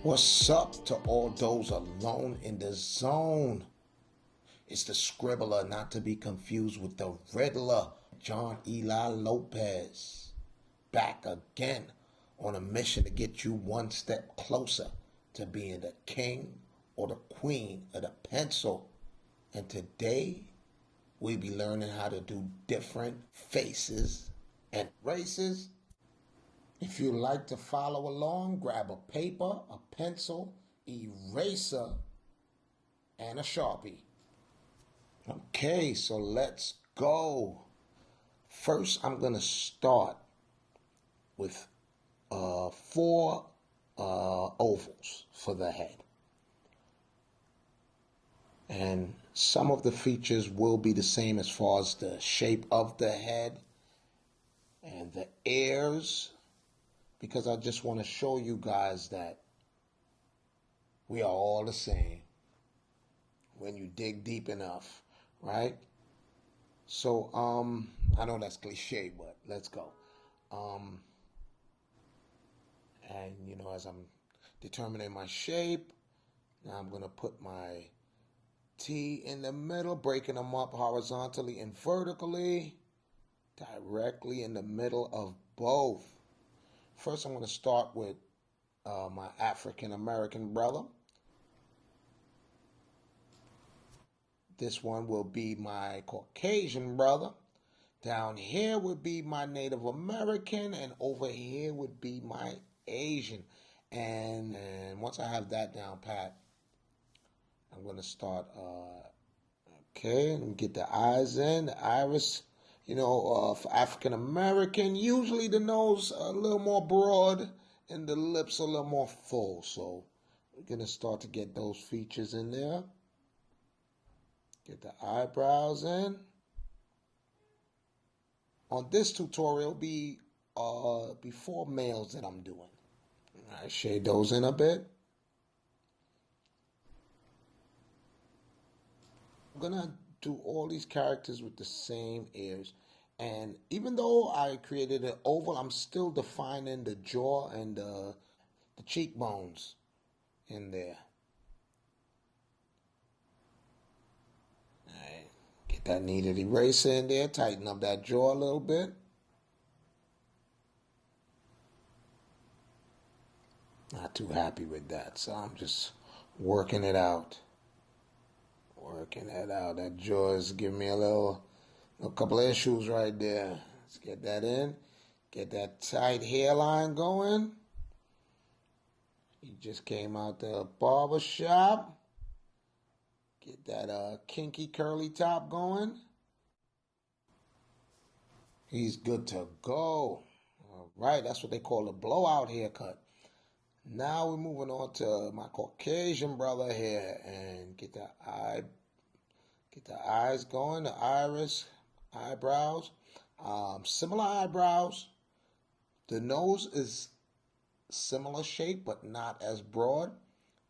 What's up to all those alone in the zone? It's the scribbler, not to be confused with the riddler, John Eli Lopez. Back again on a mission to get you one step closer to being the king or the queen of the pencil. And today, we'll be learning how to do different faces and races. If you like to follow along, grab a paper, a pencil, eraser, and a Sharpie. Okay, so let's go. First, I'm going to start with four ovals for the head. And some of the features will be the same as far as the shape of the head and the ears, because I just want to show you guys that we are all the same when you dig deep enough, right? So, I know that's cliche, but let's go. And, as I'm determining my shape, now I'm going to put my T in the middle, breaking them up horizontally and vertically, directly in the middle of both. First, I'm going to start with my African-American brother. This one will be my Caucasian brother. Down here would be my Native American, and over here would be my Asian. And once I have that down pat, I'm going to start, let me get the eyes in, the iris. For African American, usually the nose a little more broad and the lips a little more full. So we're going to start to get those features in there. Get the eyebrows in. On this tutorial, be before males that I'm doing. All right, shade those in a bit. I'm going to do all these characters with the same ears. And even though I created an oval, I'm still defining the jaw and the cheekbones in there. All right, get that kneaded eraser in there, tighten up that jaw a little bit. Not too happy with that, so I'm just working it out. Working that out. That jaw is giving me a couple of issues right there. Let's get that in. Get that tight hairline going. He just came out the barber shop. Get that kinky curly top going. He's good to go. All right, that's what they call a blowout haircut. Now we're moving on to my Caucasian brother here, and get the eyes going, the iris, eyebrows, similar eyebrows. The nose is similar shape, but not as broad.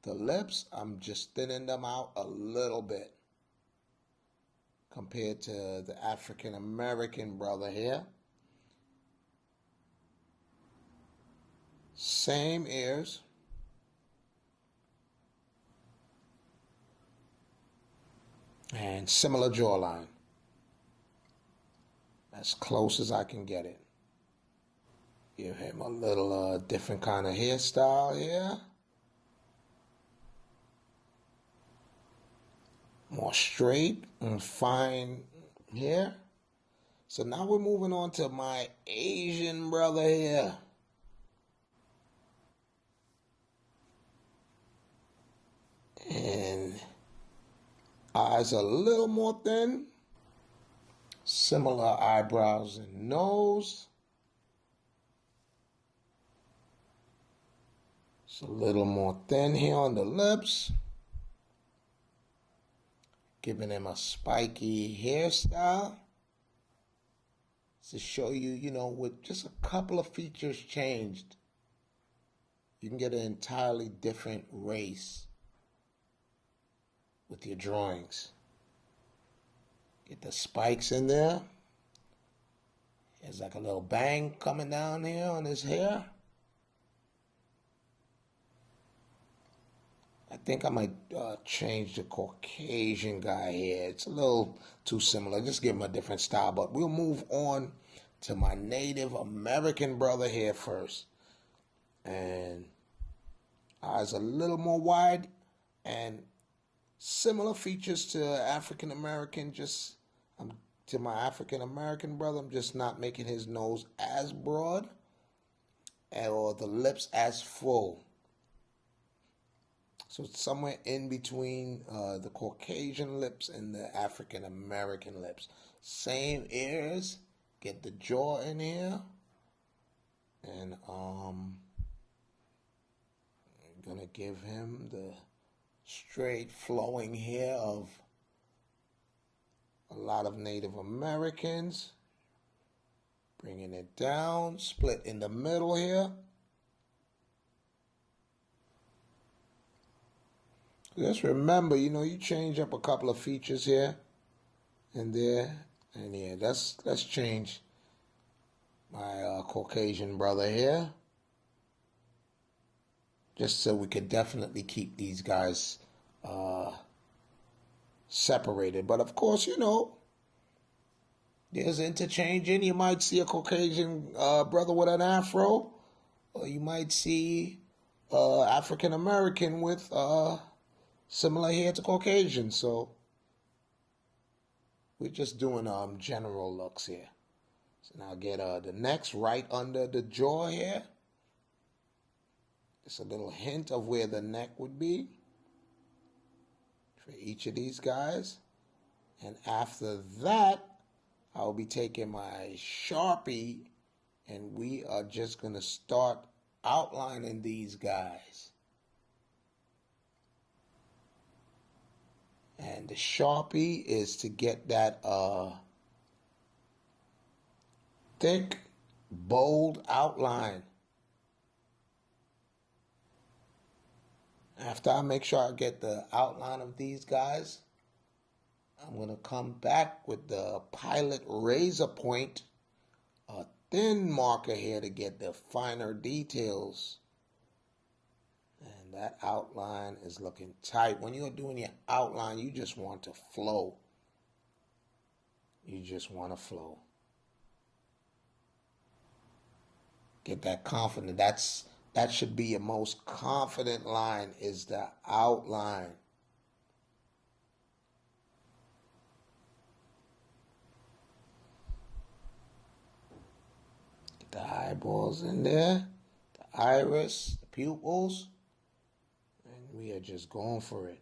The lips, I'm just thinning them out a little bit compared to the African American brother here. Same ears. And similar jawline. As close as I can get it. Give him a little different kind of hairstyle here. More straight and fine hair. So now we're moving on to my Asian brother here. And eyes a little more thin. Similar eyebrows and nose. It's a little more thin here on the lips. Giving him a spiky hairstyle. To show you, with just a couple of features changed, you can get an entirely different race with your drawings. Get the spikes in there. There's like a little bang coming down here on his hair. think I might change the Caucasian guy here. It's a little too similar. Just give him a different style. But we'll move on to my Native American brother here first. And eyes a little more wide and similar features to African American. Just to my African American brother, I'm just not making his nose as broad or the lips as full. So it's somewhere in between the Caucasian lips and the African American lips. Same ears. Get the jaw in here. And I'm gonna give him the straight flowing hair of a lot of Native Americans. Bringing it down, split in the middle here. Just remember, you change up a couple of features here and there. And yeah, let's change my Caucasian brother here. Just so we could definitely keep these guys separated. But of course, there's interchanging. You might see a Caucasian brother with an afro. Or you might see African American with similar hair to Caucasian. So we're just doing general looks here. So now get the next right under the jaw here. Just a little hint of where the neck would be for each of these guys. And after that, I'll be taking my Sharpie and we are just going to start outlining these guys. And the Sharpie is to get that thick, bold outline. After I make sure I get the outline of these guys, I'm going to come back with the Pilot Razor Point, a thin marker here to get the finer details. And that outline is looking tight. When you're doing your outline, you just want to flow. You just want to flow. Get that confident. That should be your most confident line, is the outline. Get the eyeballs in there, the iris, the pupils, and we are just going for it.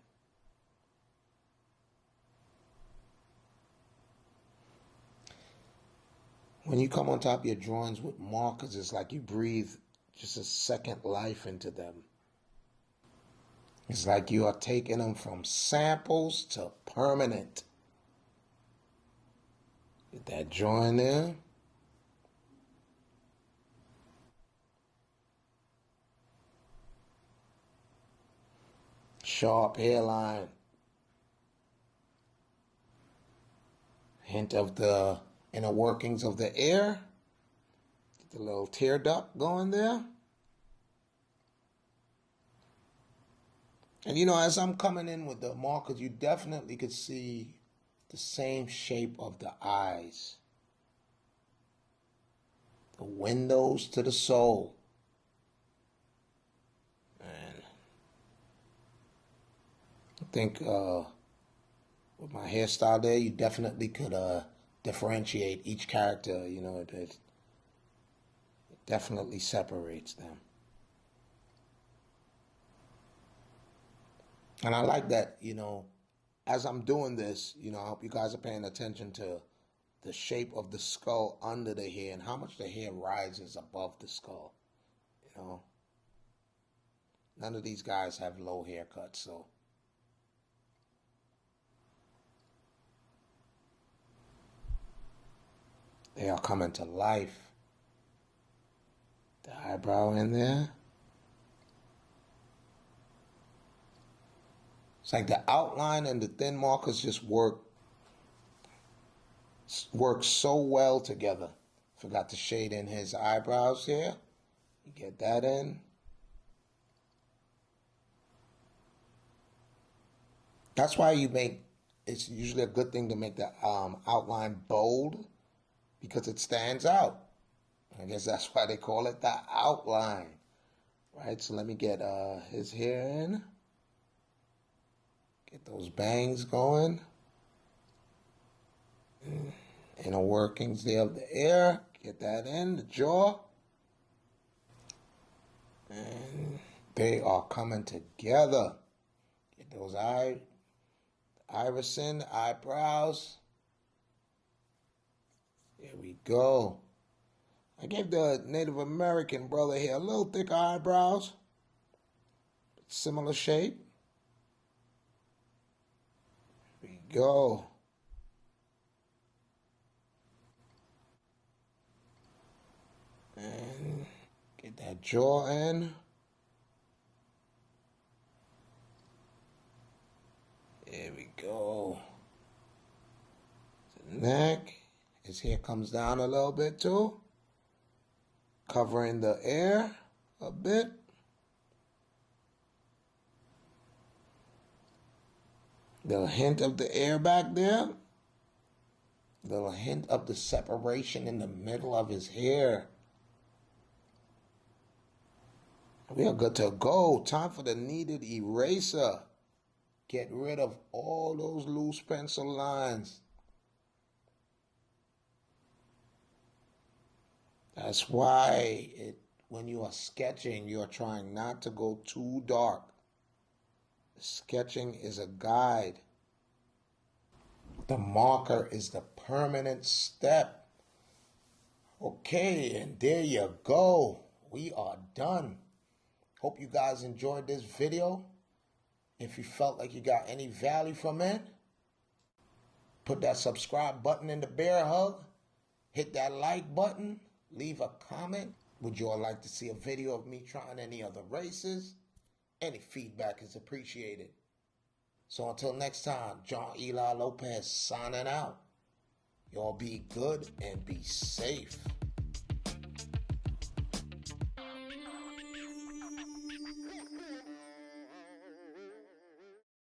When you come on top of your drawings with markers, it's like you breathe just a second life into them. It's like you are taking them from samples to permanent. Get that drawing there. Sharp hairline. Hint of the inner workings of the ear. Get the little tear duct going there. And as I'm coming in with the markers, you definitely could see the same shape of the eyes. The windows to the soul. And I think with my hairstyle there, you definitely could differentiate each character. It definitely separates them. And I like that, as I'm doing this, I hope you guys are paying attention to the shape of the skull under the hair and how much the hair rises above the skull. None of these guys have low haircuts, so. They are coming to life. The eyebrow in there. It's like the outline and the thin markers just work so well together. Forgot to shade in his eyebrows here. You get that in. That's why it's usually a good thing to make the outline bold because it stands out. I guess that's why they call it the outline. Right, so let me get his hair in. Get those bangs going. Inner workings there of the ear. Get that in, the jaw. And they are coming together. Get those irisin, eyebrows. There we go. I gave the Native American brother here a little thicker eyebrows. Similar shape. There we go. And get that jaw in. There we go. The neck. His hair comes down a little bit too. Covering the ear a bit. Little hint of the air back there. Little hint of the separation in the middle of his hair. We are good to go. Time for the needed eraser. Get rid of all those loose pencil lines. That's why when you are sketching, you are trying not to go too dark. Sketching is a guide. The marker is the permanent step. Okay, and there you go. We are done. Hope you guys enjoyed this video. If you felt like you got any value from it, put that subscribe button in the bear hug. Hit that like button. Leave a comment. Would you all like to see a video of me trying any other races? Any feedback is appreciated. So until next time, John Eli Lopez signing out. Y'all be good and be safe.